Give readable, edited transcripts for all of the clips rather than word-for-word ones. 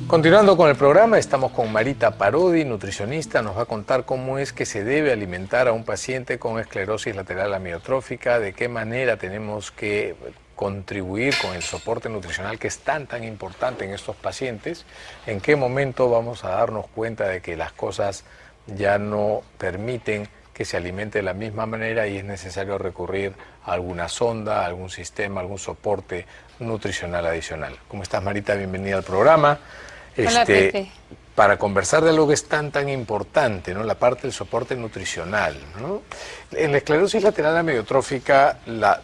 Continuando con el programa, estamos con Marita Parodi, nutricionista. Nos va a contar cómo es que se debe alimentar a un paciente con esclerosis lateral amiotrófica, de qué manera tenemos que contribuir con el soporte nutricional que es tan importante en estos pacientes, en qué momento vamos a darnos cuenta de que las cosas ya no permiten que se alimente de la misma manera y es necesario recurrir a alguna sonda, a algún sistema, algún soporte nutricional adicional. ¿Cómo estás, Marita? Bienvenida al programa. Hola, Pepe. Para conversar de algo que es tan importante, ¿no? La parte del soporte nutricional, ¿no? En la esclerosis lateral amiotrófica,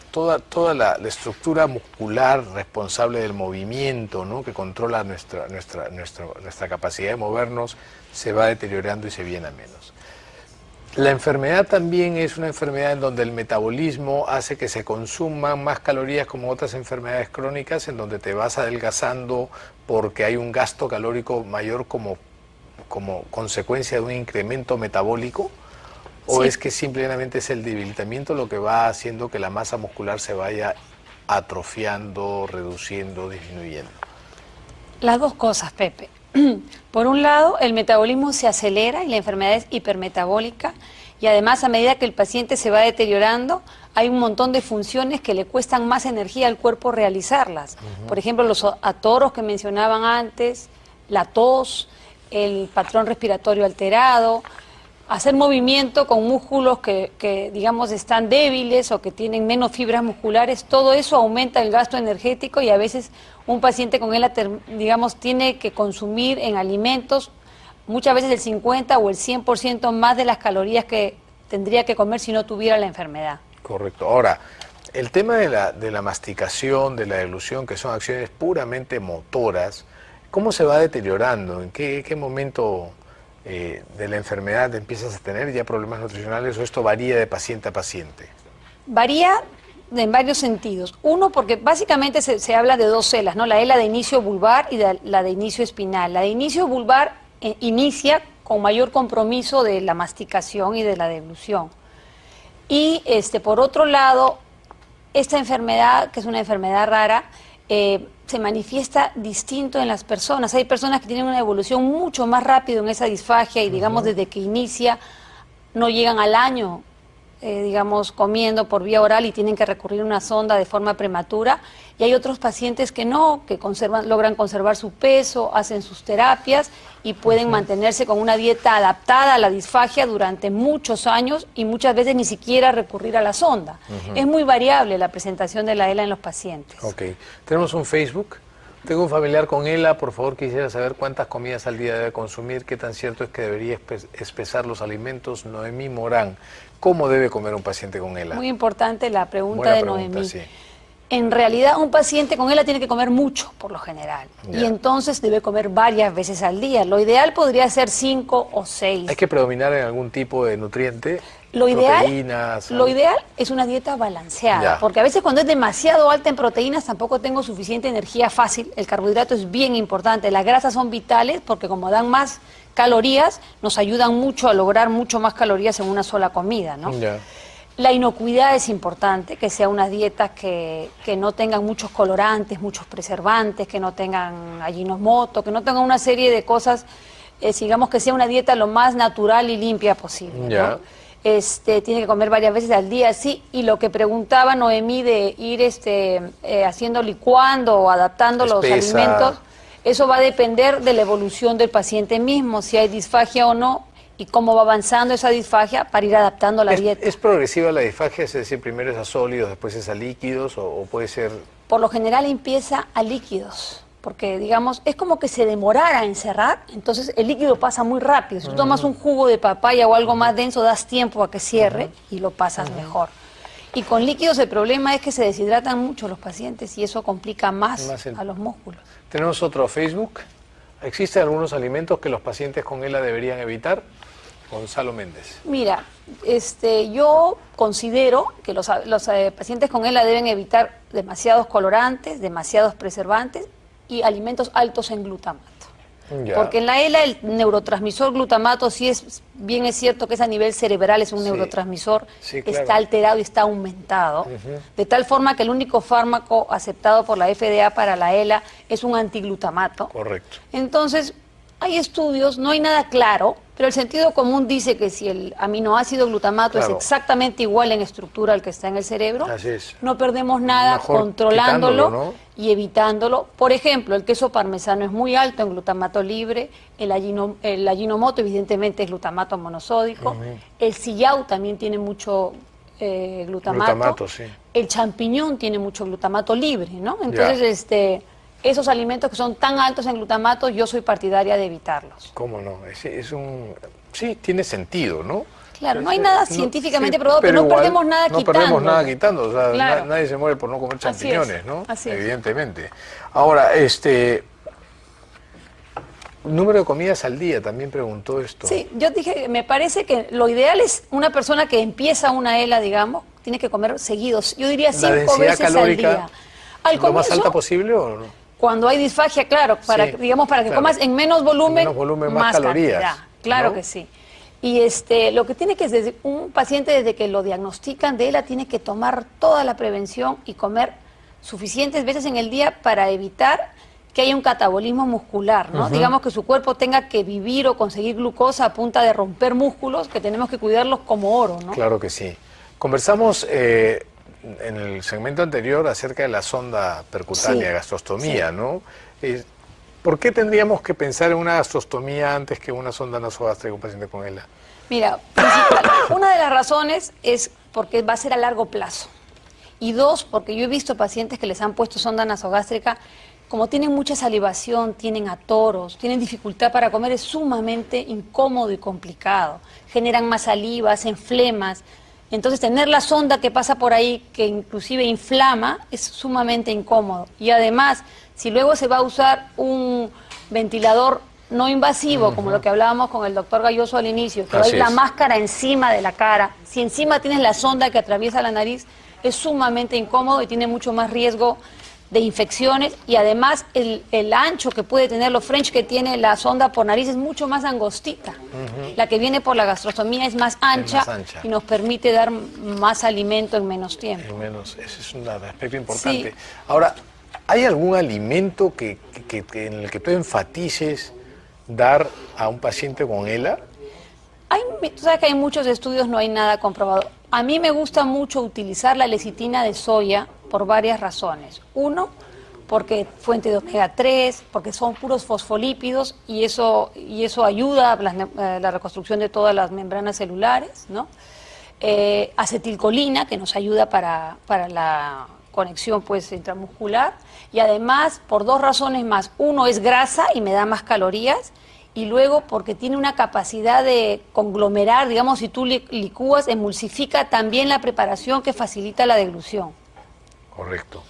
toda la estructura muscular responsable del movimiento, ¿no? Que controla nuestra capacidad de movernos, se va deteriorando y se viene a menos. La enfermedad también es una enfermedad en donde el metabolismo hace que se consuman más calorías, como otras enfermedades crónicas, en donde te vas adelgazando porque hay un gasto calórico mayor como consecuencia de un incremento metabólico, o Sí. es que simplemente es el debilitamiento lo que va haciendo que la masa muscular se vaya atrofiando, reduciendo, disminuyendo. Las dos cosas, Pepe. Por un lado, el metabolismo se acelera y la enfermedad es hipermetabólica, y además, a medida que el paciente se va deteriorando, hay un montón de funciones que le cuestan más energía al cuerpo realizarlas. Por ejemplo, los atoros que mencionaban antes, la tos, el patrón respiratorio alterado, hacer movimiento con músculos que digamos están débiles o que tienen menos fibras musculares, todo eso aumenta el gasto energético, y a veces un paciente con ELA, digamos, tiene que consumir en alimentos muchas veces el 50 o el 100% más de las calorías que tendría que comer si no tuviera la enfermedad. Correcto. Ahora, el tema de la masticación, de la deglución, que son acciones puramente motoras, ¿cómo se va deteriorando? ¿En qué momento de la enfermedad empiezas a tener ya problemas nutricionales, o esto varía de paciente a paciente? Varía en varios sentidos. Uno, porque básicamente se habla de dos ELAs, ¿no? La ELA de inicio vulvar y la de inicio espinal. La de inicio vulvar inicia con mayor compromiso de la masticación y de la deglución. Y por otro lado, esta enfermedad, que es una enfermedad rara, se manifiesta distinto en las personas. Hay personas que tienen una evolución mucho más rápido en esa disfagia y, digamos, desde que inicia no llegan al año, digamos, comiendo por vía oral y tienen que recurrir a una sonda de forma prematura. Y hay otros pacientes que no, que logran conservar su peso, hacen sus terapias y pueden mantenerse con una dieta adaptada a la disfagia durante muchos años y muchas veces ni siquiera recurrir a la sonda. Es muy variable la presentación de la ELA en los pacientes. Ok. Tenemos un Facebook. Tengo un familiar con ELA, por favor quisiera saber cuántas comidas al día debe consumir, qué tan cierto es que debería espesar los alimentos. Noemí Morán, ¿cómo debe comer un paciente con ELA? Muy importante la pregunta Buena de pregunta, Noemí. sí. En realidad, un paciente con ELA tiene que comer mucho, por lo general, Ya. y entonces debe comer varias veces al día. Lo ideal podría ser 5 o 6. ¿Hay que predominar en algún tipo de nutriente? Lo Proteínas, ideal es una dieta balanceada, Ya. porque a veces cuando es demasiado alta en proteínas tampoco tengo suficiente energía fácil. El carbohidrato es bien importante, las grasas son vitales porque como dan más calorías, nos ayudan mucho a lograr mucho más calorías en una sola comida, ¿no? Ya. La inocuidad es importante, que sea unas dietas que no tengan muchos colorantes, muchos preservantes, que no tengan Ajinomoto, que no tengan una serie de cosas, digamos que sea una dieta lo más natural y limpia posible, Ya. ¿no? Tiene que comer varias veces al día, sí, y lo que preguntaba Noemí de ir haciendo, licuando o adaptando los Espesa. alimentos, eso va a depender de la evolución del paciente mismo, si hay disfagia o no, y cómo va avanzando esa disfagia para ir adaptando la dieta. ¿Es progresiva la disfagia? Es decir, primero es a sólidos, después es a líquidos, o puede ser...? Por lo general empieza a líquidos, porque digamos, es como que se demorara en cerrar, entonces el líquido pasa muy rápido. Si tú tomas un jugo de papaya o algo más denso, das tiempo a que cierre y lo pasas mejor. Y con líquidos el problema es que se deshidratan mucho los pacientes y eso complica más a los músculos. Tenemos otro Facebook. ¿Existen algunos alimentos que los pacientes con ELA deberían evitar? Gonzalo Méndez. Mira, yo considero que los pacientes con ELA deben evitar demasiados colorantes, demasiados preservantes y alimentos altos en glutamato. Ya. Porque en la ELA el neurotransmisor glutamato, sí es bien es cierto que es a nivel cerebral, es un Sí. neurotransmisor, Sí, claro. está alterado y está aumentado, de tal forma que el único fármaco aceptado por la FDA para la ELA es un antiglutamato. Correcto. Entonces, hay estudios, no hay nada claro, pero el sentido común dice que si el aminoácido glutamato Claro. es exactamente igual en estructura al que está en el cerebro, Así es. no perdemos nada Mejor controlándolo, quitándolo, ¿no? y evitándolo. Por ejemplo, el queso parmesano es muy alto en glutamato libre, el Ajinomoto evidentemente es glutamato monosódico, el sillao también tiene mucho Glutamato, sí. el champiñón tiene mucho glutamato libre, ¿no? Entonces, esos alimentos que son tan altos en glutamato, yo soy partidaria de evitarlos. ¿Cómo no? Sí, tiene sentido, ¿no? Claro, no hay nada científicamente sí, probado, pero no igual perdemos nada no quitando. perdemos nada quitando, o sea, Claro. nadie se muere por no comer Así champiñones, es, ¿no? así es. Evidentemente. Ahora, número de comidas al día, también preguntó esto. Sí, yo dije, me parece que lo ideal es una persona que empieza una ELA, digamos, tiene que comer seguidos. Yo diría 5 densidad veces calórica, al día. Al ¿lo más comienzo, alta posible o no? cuando hay disfagia, claro, para, Sí, digamos, para que claro. comas en menos volumen, más calorías, cantidad. Claro ¿no? que sí. Y lo que tiene que desde un paciente, desde que lo diagnostican de ELA, tiene que tomar toda la prevención y comer suficientes veces en el día para evitar que haya un catabolismo muscular, ¿no? Digamos que su cuerpo tenga que vivir o conseguir glucosa a punta de romper músculos, que tenemos que cuidarlos como oro, ¿no? Claro que sí. Conversamos en el segmento anterior acerca de la sonda percutánea, Sí, gastrostomía, sí. ¿no? ¿Por qué tendríamos que pensar en una gastrostomía antes que una sonda nasogástrica en un paciente con ELA? Mira, una de las razones es porque va a ser a largo plazo. Y dos, porque yo he visto pacientes que les han puesto sonda nasogástrica, como tienen mucha salivación, tienen atoros, tienen dificultad para comer, es sumamente incómodo y complicado. Generan más saliva, hacen flemas. Entonces, tener la sonda que pasa por ahí, que inclusive inflama, es sumamente incómodo. Y además, si luego se va a usar un ventilador no invasivo, como lo que hablábamos con el doctor Galloso al inicio, que Así hay la es. máscara encima de la cara, si encima tienes la sonda que atraviesa la nariz, es sumamente incómodo y tiene mucho más riesgo de infecciones, y además el ancho que puede tener, los French que tiene la sonda por nariz es mucho más angostita. La que viene por la gastrostomía es más ancha, más ancha. y nos permite dar más alimento en menos tiempo. Ese es un aspecto importante. Sí. Ahora, ¿hay algún alimento en el que tú enfatices dar a un paciente con ELA? Tú sabes que hay muchos estudios, no hay nada comprobado. A mí me gusta mucho utilizar la lecitina de soya por varias razones. Uno, porque fuente de omega 3, porque son puros fosfolípidos y eso ayuda a la reconstrucción de todas las membranas celulares, ¿no? Acetilcolina, que nos ayuda para la conexión pues intramuscular, y además por dos razones más. Uno es grasa y me da más calorías, y luego porque tiene una capacidad de conglomerar, digamos, si tú licúas, emulsifica también la preparación, que facilita la deglución. Correcto.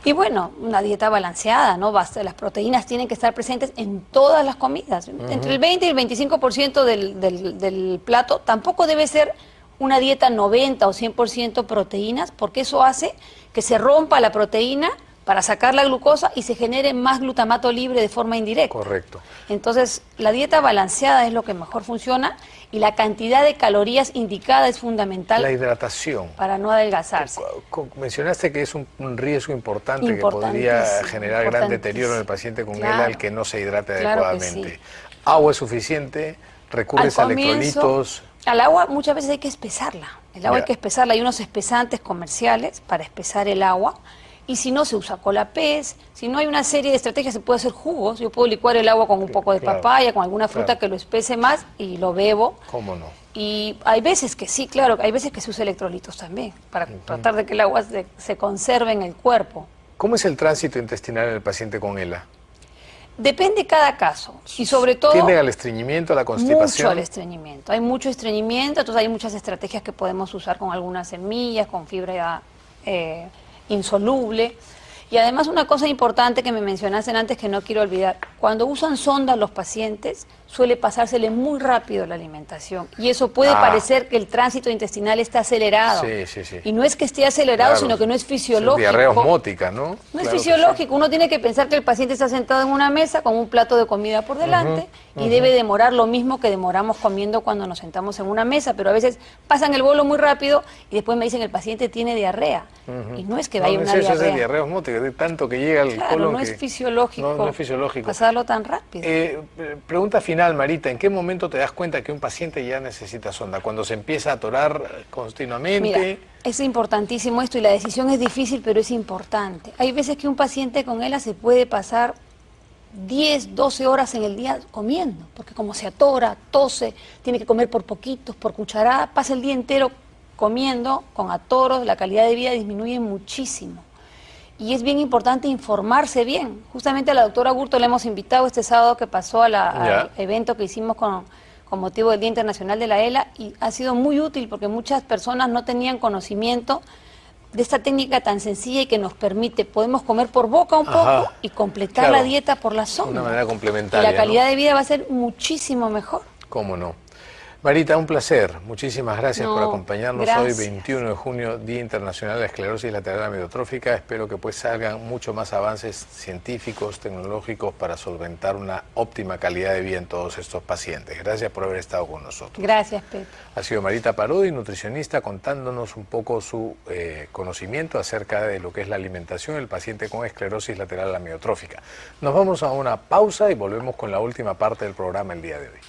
Y bueno, una dieta balanceada, ¿no? Las proteínas tienen que estar presentes en todas las comidas. Entre el 20 y el 25% del plato. Tampoco debe ser una dieta 90 o 100% proteínas, porque eso hace que se rompa la proteína para sacar la glucosa y se genere más glutamato libre de forma indirecta. Correcto. Entonces, la dieta balanceada es lo que mejor funciona, y la cantidad de calorías indicada es fundamental La hidratación. para no adelgazarse. Mencionaste que es un riesgo importante que podría generar gran deterioro en el paciente con ELA el que no se hidrate Claro que adecuadamente. sí. ¿Agua es suficiente? ¿Recurres a Al comienzo, electrolitos? al agua muchas veces hay que espesarla. El agua Ya. hay que espesarla. Hay unos espesantes comerciales para espesar el agua. Y si no, se usa cola pez. Si no, hay una serie de estrategias. Se puede hacer jugos. Yo puedo licuar el agua con un poco de Claro, papaya, con alguna fruta claro. que lo espese más, y lo bebo. ¿Cómo no? Y hay veces que sí, claro, hay veces que se usa electrolitos también, para tratar de que el agua se conserve en el cuerpo. ¿Cómo es el tránsito intestinal en el paciente con ELA? Depende cada caso. Y sobre todo, ¿Tienden al estreñimiento, a la constipación? mucho al estreñimiento. Hay mucho estreñimiento, entonces hay muchas estrategias que podemos usar con algunas semillas, con fibra insoluble. Y además, una cosa importante que me mencionaste antes que no quiero olvidar: cuando usan sonda los pacientes, suele pasársele muy rápido la alimentación y eso puede parecer que el tránsito intestinal está acelerado. Sí, sí, sí. Y no es que esté acelerado, Claro, sino que no es fisiológico. diarrea osmótica, ¿no? No Claro es que fisiológico, uno tiene que pensar que el paciente está sentado en una mesa con un plato de comida por delante y debe demorar lo mismo que demoramos comiendo cuando nos sentamos en una mesa, pero a veces pasan el bolo muy rápido y después me dicen el paciente tiene diarrea y no es que vaya una eso diarrea. es diarrea osmótica, de tanto que llega al Claro, colon no que es fisiológico, no es fisiológico. pasarlo tan rápido. Pregunta final, Marita, ¿en qué momento te das cuenta que un paciente ya necesita sonda? ¿Cuando se empieza a atorar continuamente? Mira, es importantísimo esto y la decisión es difícil, pero es importante. Hay veces que un paciente con ELA se puede pasar 10, 12 horas en el día comiendo, porque como se atora, tose, tiene que comer por poquitos, por cucharada, pasa el día entero comiendo con atoros, la calidad de vida disminuye muchísimo. Y es bien importante informarse bien. Justamente a la doctora Gurto le hemos invitado este sábado que pasó al evento que hicimos con motivo del Día Internacional de la ELA y ha sido muy útil porque muchas personas no tenían conocimiento de esta técnica tan sencilla y que nos permite, podemos comer por boca un poco y completar la dieta por la sonda. Una manera complementaria. Y la calidad de vida va a ser muchísimo mejor. ¿Cómo no? Marita, un placer. Muchísimas gracias por acompañarnos gracias. hoy, 21 de junio, Día Internacional de la Esclerosis Lateral Amiotrófica. Espero que pues salgan mucho más avances científicos, tecnológicos para solventar una óptima calidad de vida en todos estos pacientes. Gracias por haber estado con nosotros. Gracias, Pepe. Ha sido Marita Parodi, nutricionista, contándonos un poco su conocimiento acerca de lo que es la alimentación del paciente con esclerosis lateral amiotrófica. Nos vamos a una pausa y volvemos con la última parte del programa el día de hoy.